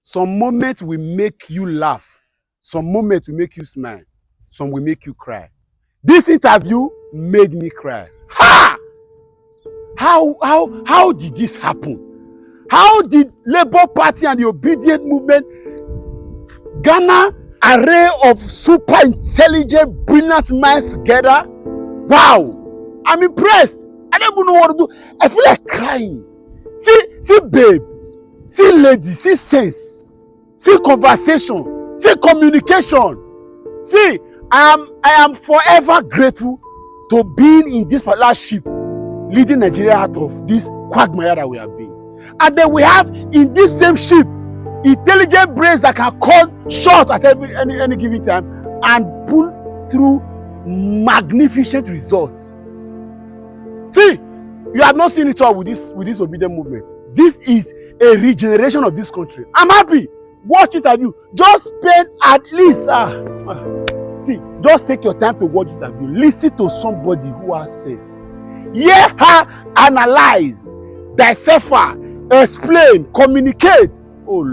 Some moments will make you laugh. Some moments will make you smile. Some will make you cry. This interview made me cry. Ha! How did this happen? How did Labour Party and the Obedient Movement Ghana array of super intelligent, brilliant minds together? Wow! I'm impressed. I don't even know what to do. I feel like crying. See, babe. See, lady. See, sense. See, conversation. See, communication. See, I am forever grateful to being in this particular ship, leading Nigeria out of this quagmire that we have been. And then we have in this same ship intelligent brains that can call shots at any given time and pull through magnificent results. See, you have not seen it all with this Obedient Movement. This is a regeneration of this country. I'm happy. Watch it at you. Just spend at least see, just take your time to watch this interview. Listen to somebody who has sense. Hear her analyze, decipher, explain, communicate. Oh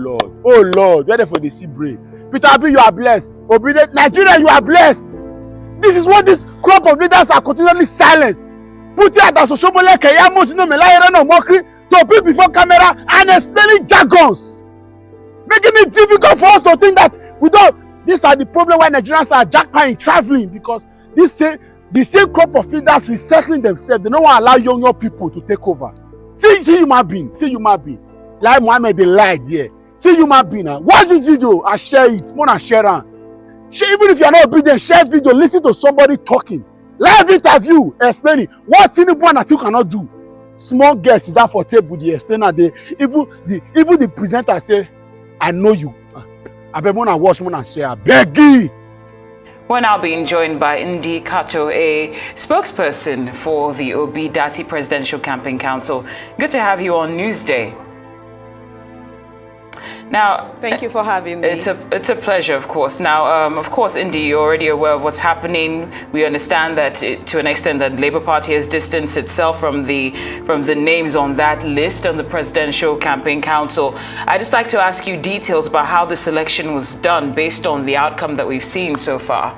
Lord, ready for the sea brain. Peter Obi, you are blessed. Obedient Nigeria, you are blessed. This is what this crop of leaders are continually silenced. Putting at the Soshomole Keyamo to know Melayerano mockery to be before camera and explaining jargons, making it difficult for us to think that we don't. These are the problem why Nigerians are jackpotting traveling, because the same crop of leaders recycling themselves. They don't want to allow young people to take over. See human being. Like Mohammed, they lied here. See human being. Watch this video and share it. More than share it. Even if you are not obedient, share video. Listen to somebody talking. Live interview explaining what Tinubu and Atiku cannot do. Small guests sit down for table. The explainer, even the presenter say, "I know you." I bet more than watch, more than share. Beggy. We're now being joined by Ndi Kato, a spokesperson for the Obi Dati Presidential Campaign Council. Good to have you on Newsday. Now, thank you for having me. It's a pleasure, of course. Now, of course, Ndi, you're already aware of what's happening. We understand that to an extent that Labour Party has distanced itself from the names on that list on the Presidential Campaign Council. I'd just like to ask you details about how this election was done based on the outcome that we've seen so far.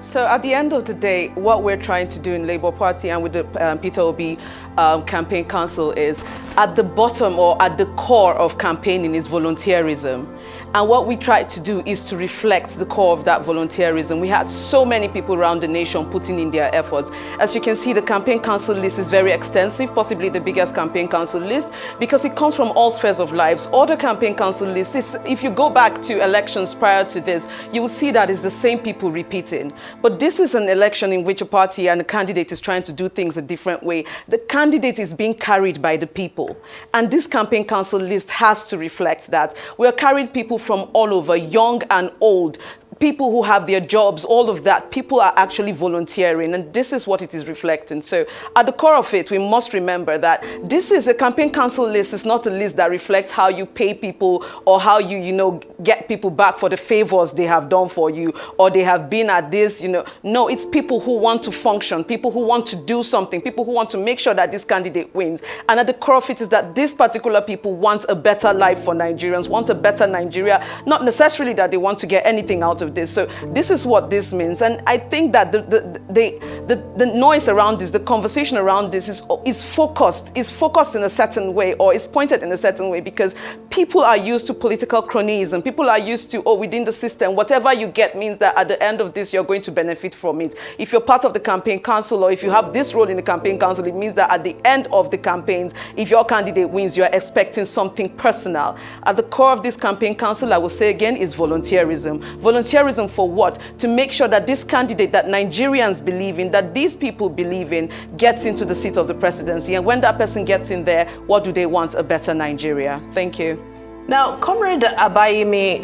So at the end of the day, what we're trying to do in Labour Party and with the Peter Obi Campaign Council is at the bottom or at the core of campaigning is volunteerism. And what we try to do is to reflect the core of that volunteerism. We had so many people around the nation putting in their efforts. As you can see, the campaign council list is very extensive, possibly the biggest campaign council list, because it comes from all spheres of lives. Other campaign council lists, if you go back to elections prior to this, you will see that it's the same people repeating. But this is an election in which a party and a candidate is trying to do things a different way. The candidate is being carried by the people. And this campaign council list has to reflect that. We are carrying people from all over, young and old, people who have their jobs, all of that. People are actually volunteering, and this is what it is reflecting. So at the core of it, we must remember that this is a campaign council list. It's not a list that reflects how you pay people or how you get people back for the favors they have done for you or they have been at this, No, it's people who want to function, people who want to do something, people who want to make sure that this candidate wins. And at the core of it is that these particular people want a better life for Nigerians, want a better Nigeria, not necessarily that they want to get anything out of this. So this is what this means. And I think that the noise around this, the conversation around this is focused in a certain way, or is pointed in a certain way, because people are used to political cronyism. People are used to, within the system, whatever you get means that at the end of this, you're going to benefit from it. If you're part of the campaign council, or if you have this role in the campaign council, it means that at the end of the campaigns, if your candidate wins, you're expecting something personal. At the core of this campaign council, I will say again, is volunteerism. Volunteerism for what? To make sure that this candidate that Nigerians believe in, that these people believe in, gets into the seat of the presidency. And when that person gets in there, what do they want? A better Nigeria. Thank you. Now, Comrade Abayomi,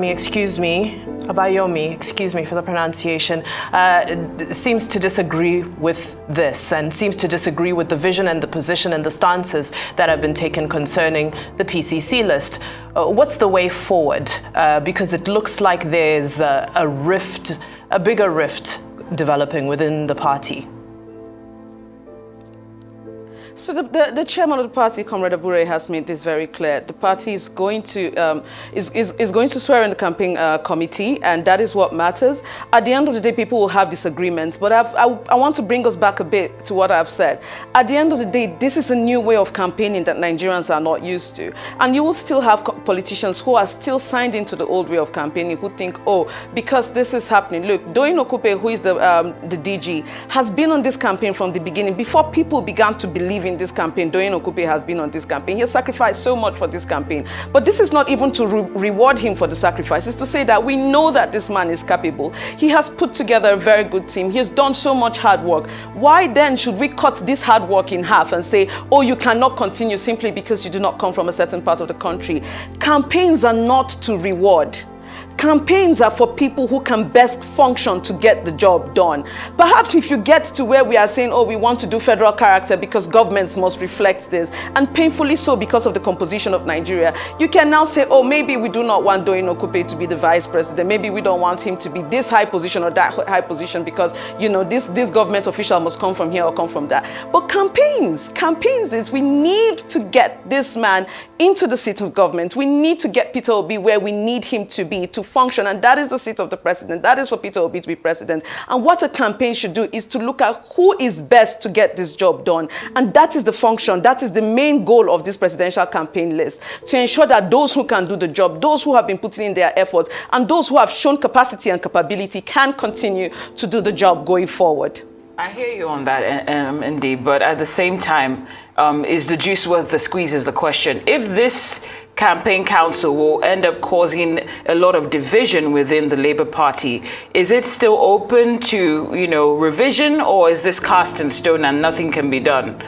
excuse me for the pronunciation, seems to disagree with this and seems to disagree with the vision and the position and the stances that have been taken concerning the PCC list. What's the way forward? Because it looks like there's a bigger rift developing within the party. So the chairman of the party, Comrade Abure, has made this very clear. The party is going to is going to swear in the campaign committee, and that is what matters. At the end of the day, people will have disagreements, but I want to bring us back a bit to what I've said. At the end of the day, this is a new way of campaigning that Nigerians are not used to, and you will still have politicians who are still signed into the old way of campaigning, who think, oh, because this is happening. Look, Doyin Okupe, who is the DG, has been on this campaign from the beginning. Before people began to believe in this campaign, Doyin Okupe has been on this campaign. He has sacrificed so much for this campaign. But this is not even to reward him for the sacrifice. It's to say that we know that this man is capable. He has put together a very good team. He has done so much hard work. Why then should we cut this hard work in half and say, oh, you cannot continue simply because you do not come from a certain part of the country? Campaigns are not to reward. Campaigns are for people who can best function to get the job done. Perhaps if you get to where we are saying, oh, we want to do federal character because governments must reflect this, and painfully so because of the composition of Nigeria, you can now say, oh, maybe we do not want Doyin Okupe to be the vice president. Maybe we don't want him to be this high position or that high position because, you know, this government official must come from here or come from that. But campaigns is we need to get this man into the seat of government. We need to get Peter Obi where we need him to be to function, and that is the seat of the president. That is for Peter Obi to be president. And what a campaign should do is to look at who is best to get this job done, and that is the function, that is the main goal of this presidential campaign list, to ensure that those who can do the job, those who have been putting in their efforts, and those who have shown capacity and capability can continue to do the job going forward. I hear you on that, indeed, but at the same time, is the juice worth the squeeze is the question. If this campaign council will end up causing a lot of division within the Labour Party, is it still open to, you know, revision, or is this cast in stone and nothing can be done?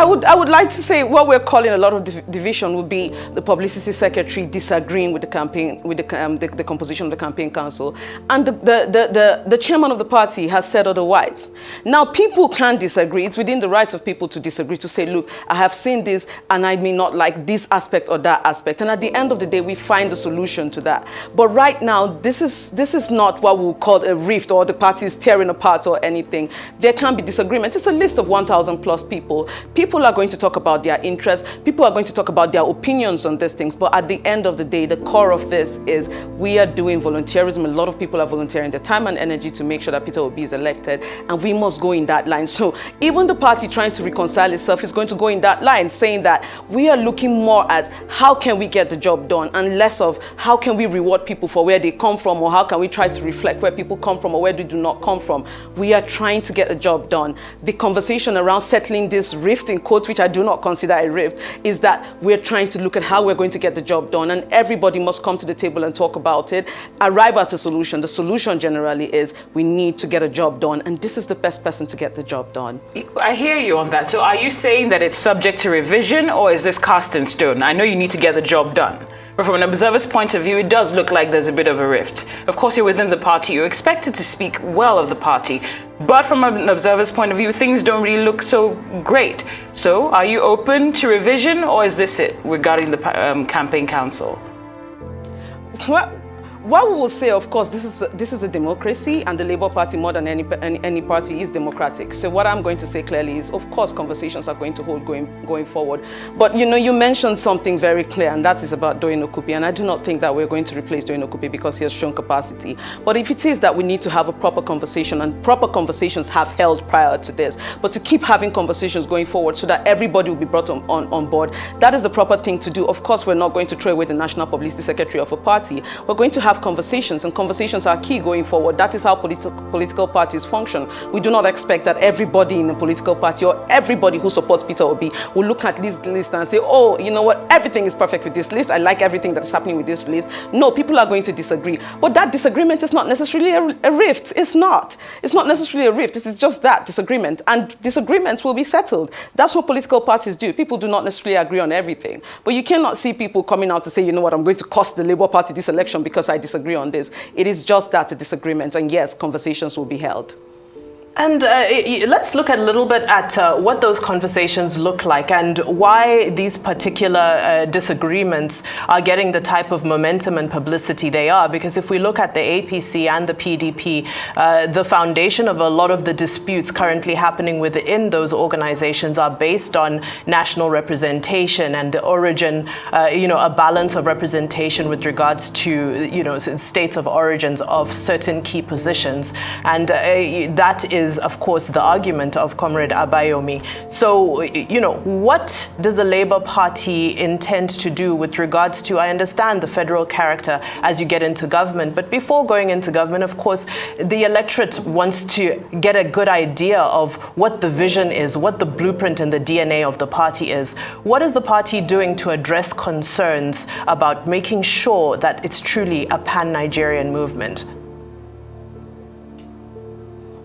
I would like to say what we're calling a lot of division would be the publicity secretary disagreeing with the campaign, with the composition of the campaign council, and the chairman of the party has said otherwise. Now people can disagree. It's within the rights of people to disagree, to say, look, I have seen this and I may not like this aspect or that aspect, and at the end of the day we find a solution to that. But right now this is not what we'll call a rift or the parties tearing apart or anything. There can be disagreement. It's a list of 1,000 plus people. People are going to talk about their interests. People are going to talk about their opinions on these things. But at the end of the day, the core of this is we are doing volunteerism. A lot of people are volunteering their time and energy to make sure that Peter Obi is elected. And we must go in that line. So even the party trying to reconcile itself is going to go in that line, saying that we are looking more at how can we get the job done and less of how can we reward people for where they come from, or how can we try to reflect where people come from or where they do not come from. We are trying to get the job done. The conversation around settling this rift, in quotes, which I do not consider a rift, is that we're trying to look at how we're going to get the job done, and everybody must come to the table and talk about it, arrive at a solution. The solution generally is we need to get a job done, and this is the best person to get the job done. I hear you on that. So are you saying that it's subject to revision, or is this cast in stone? I know you need to get the job done, but from an observer's point of view, it does look like there's a bit of a rift. Of course, you're within the party. You're expected to speak well of the party. But from an observer's point of view, things don't really look so great. So are you open to revision, or is this it regarding the campaign council? What we will say, of course, this is a democracy, and the Labour Party, more than any party, is democratic. So what I'm going to say clearly is, of course, conversations are going to hold going forward. But you know, you mentioned something very clear, and that is about Doyin Okupe. And I do not think that we're going to replace Doyin Okupe because he has shown capacity. But if it is that we need to have a proper conversation, and proper conversations have held prior to this, but to keep having conversations going forward so that everybody will be brought on board, that is the proper thing to do. Of course, we're not going to throw away the national publicity secretary of a party. We're going to have conversations, and conversations are key going forward. That is how political parties function. We do not expect that everybody in the political party or everybody who supports Peter Obi will look at this list and say, oh, you know what, everything is perfect with this list. I like everything that is happening with this list. No, people are going to disagree. But that disagreement is not necessarily a rift. It's not. It's not necessarily a rift. It is just that disagreement. And disagreements will be settled. That's what political parties do. People do not necessarily agree on everything. But you cannot see people coming out to say, you know what, I'm going to cost the Labour Party this election because I disagree on this. It is just that, a disagreement, and yes, conversations will be held. And let's look a little bit at what those conversations look like and why these particular disagreements are getting the type of momentum and publicity they are. Because if we look at the APC and the PDP, the foundation of a lot of the disputes currently happening within those organizations are based on national representation and the origin, a balance of representation with regards to, states of origins of certain key positions. And that is, of course, the argument of Comrade Abayomi. So, what does the Labour Party intend to do with regards to, I understand the federal character as you get into government, but before going into government, of course, the electorate wants to get a good idea of what the vision is, what the blueprint and the DNA of the party is. What is the party doing to address concerns about making sure that it's truly a pan-Nigerian movement?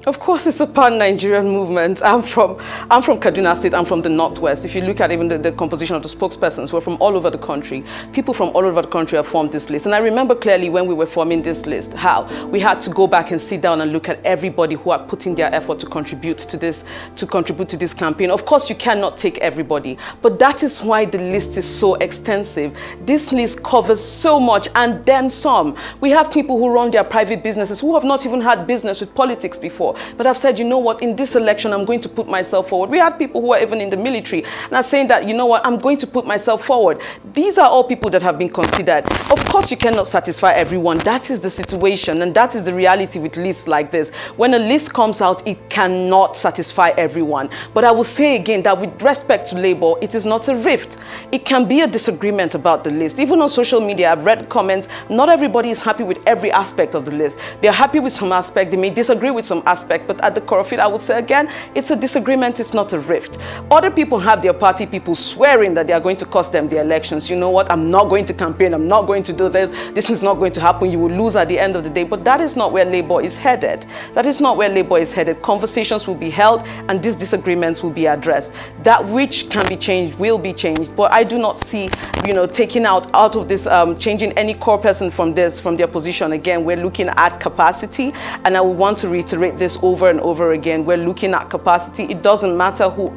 Of course, it's a pan-Nigerian movement. I'm from Kaduna State. I'm from the Northwest. If you look at even the composition of the spokespersons, we're from all over the country. People from all over the country have formed this list. And I remember clearly when we were forming this list, how we had to go back and sit down and look at everybody who had put in their effort to contribute to this campaign. Of course, you cannot take everybody, but that is why the list is so extensive. This list covers so much and then some. We have people who run their private businesses who have not even had business with politics before. But I've said, you know what, in this election, I'm going to put myself forward. We had people who are even in the military and are saying that, you know what, I'm going to put myself forward. These are all people that have been considered. Of course, you cannot satisfy everyone. That is the situation, and that is the reality with lists like this. When a list comes out, it cannot satisfy everyone. But I will say again that with respect to Labour, it is not a rift. It can be a disagreement about the list. Even on social media, I've read comments. Not everybody is happy with every aspect of the list. They're happy with some aspect. They may disagree with some aspect. But at the core of it, I would say again, it's a disagreement, it's not a rift. Other people have their party people swearing that they are going to cost them the elections. You know what, I'm not going to campaign, I'm not going to do this is not going to happen, you will lose at the end of the day. But that is not where Labour is headed. That is not where Labour is headed. Conversations will be held and these disagreements will be addressed. That which can be changed will be changed. But I do not see, taking out of this, changing any core person from their position. Again, we're looking at capacity, and I will want to reiterate this over and over again. We're looking at capacity. It doesn't matter who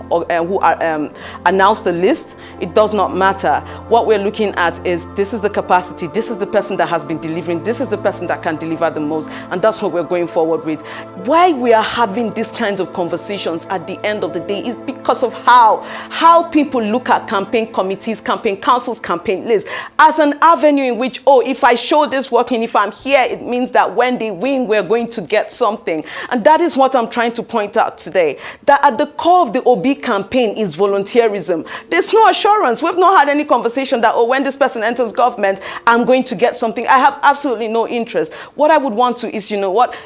announced the list. It does not matter. What we're looking at is this is the capacity. This is the person that has been delivering. This is the person that can deliver the most. And that's what we're going forward with. Why we are having these kinds of conversations at the end of the day is because of how people look at campaign committees, campaign councils, campaign lists as an avenue in which, if I show this working, if I'm here, it means that when they win, we're going to get something. And that is what I'm trying to point out today, that at the core of the Obi campaign is volunteerism. There's no assurance. We've not had any conversation that, when this person enters government, I'm going to get something. I have absolutely no interest. What I would want to is,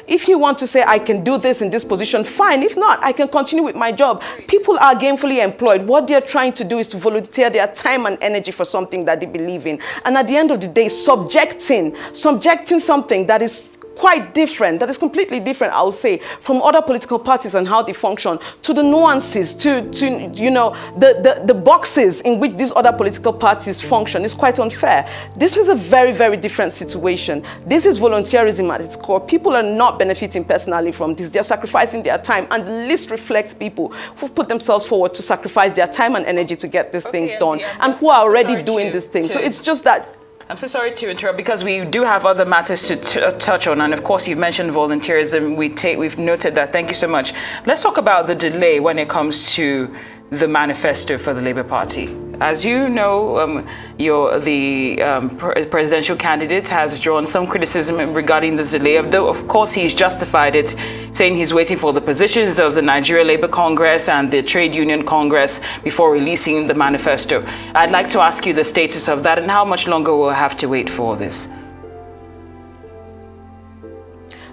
if you want to say I can do this in this position, fine. If not, I can continue with my job. People are gainfully employed. What they're trying to do is to volunteer their time and energy for something that they believe in. And at the end of the day, subjecting something that is quite different, that is completely different, I would say, from other political parties and how they function, to the nuances, to the boxes in which these other political parties function is quite unfair. This is a very, very different situation. This is volunteerism at its core. People are not benefiting personally from this. They're sacrificing their time, and the list reflects people who put themselves forward to sacrifice their time and energy to get these things done, and who are already doing these things. So it's just that. I'm so sorry to interrupt, because we do have other matters to touch on, and of course you've mentioned volunteerism. We've noted that. Thank you so much. Let's talk about the delay when it comes to the manifesto for the Labour Party. As you know, the presidential candidate has drawn some criticism regarding the delay. Though, of course, he's justified it, saying he's waiting for the positions of the Nigeria Labour Congress and the Trade Union Congress before releasing the manifesto. I'd like to ask you the status of that and how much longer we'll have to wait for this.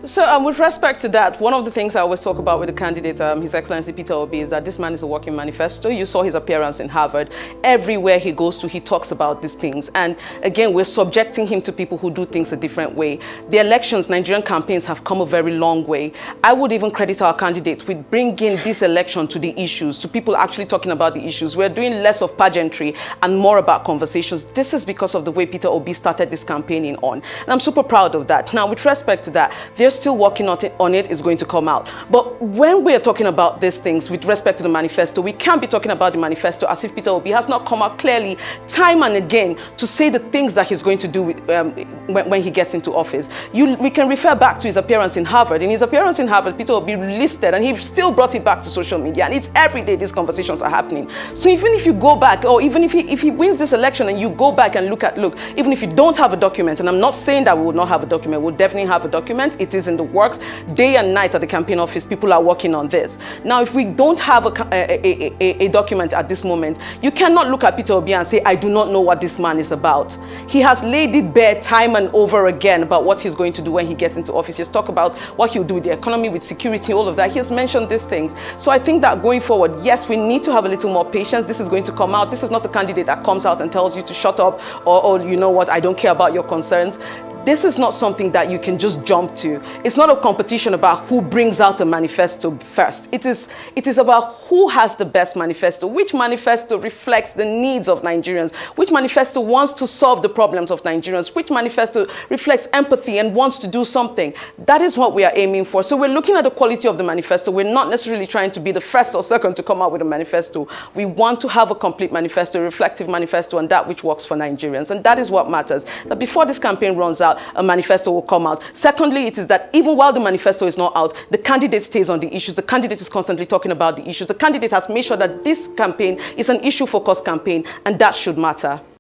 So with respect to that, one of the things I always talk about with the candidate, His Excellency Peter Obi, is that this man is a walking manifesto. You saw his appearance in Harvard. Everywhere he goes to, he talks about these things. And again, we're subjecting him to people who do things a different way. The elections, Nigerian campaigns have come a very long way. I would even credit our candidate with bringing this election to the issues, to people actually talking about the issues. We're doing less of pageantry and more about conversations. This is because of the way Peter Obi started this campaigning on. And I'm super proud of that. Now, with respect to that, there's still working on it. It's going to come out. But when we're talking about these things with respect to the manifesto, we can't be talking about the manifesto as if Peter Obi has not come out clearly time and again to say the things that he's going to do with, when he gets into office. We can refer back to his appearance in Harvard. In his appearance in Harvard, Peter Obi listed, and he still brought it back to social media, and it's every day these conversations are happening. So even if you go back, or even if he wins this election and you go back and look, even if you don't have a document, and I'm not saying that we will not have a document, we'll definitely have a document. It is in the works. Day and night at the campaign office, people are working on this. Now, if we don't have a document at this moment, you cannot look at Peter Obi and say, I do not know what this man is about. He has laid it bare time and over again about what he's going to do when he gets into office. He's talked about what he'll do with the economy, with security, all of that. He has mentioned these things. So I think that going forward, yes, we need to have a little more patience. This is going to come out. This is not the candidate that comes out and tells you to shut up, or you know what, I don't care about your concerns. This is not something that you can just jump to. It's not a competition about who brings out a manifesto first. It is about who has the best manifesto, which manifesto reflects the needs of Nigerians, which manifesto wants to solve the problems of Nigerians, which manifesto reflects empathy and wants to do something. That is what we are aiming for. So we're looking at the quality of the manifesto. We're not necessarily trying to be the first or second to come out with a manifesto. We want to have a complete manifesto, a reflective manifesto, and that which works for Nigerians. And that is what matters. That before this campaign runs out, a manifesto will come out. Secondly, it is that even while the manifesto is not out, the candidate stays on the issues. The candidate is constantly talking about the issues. The candidate has made sure that this campaign is an issue-focused campaign, and that should matter.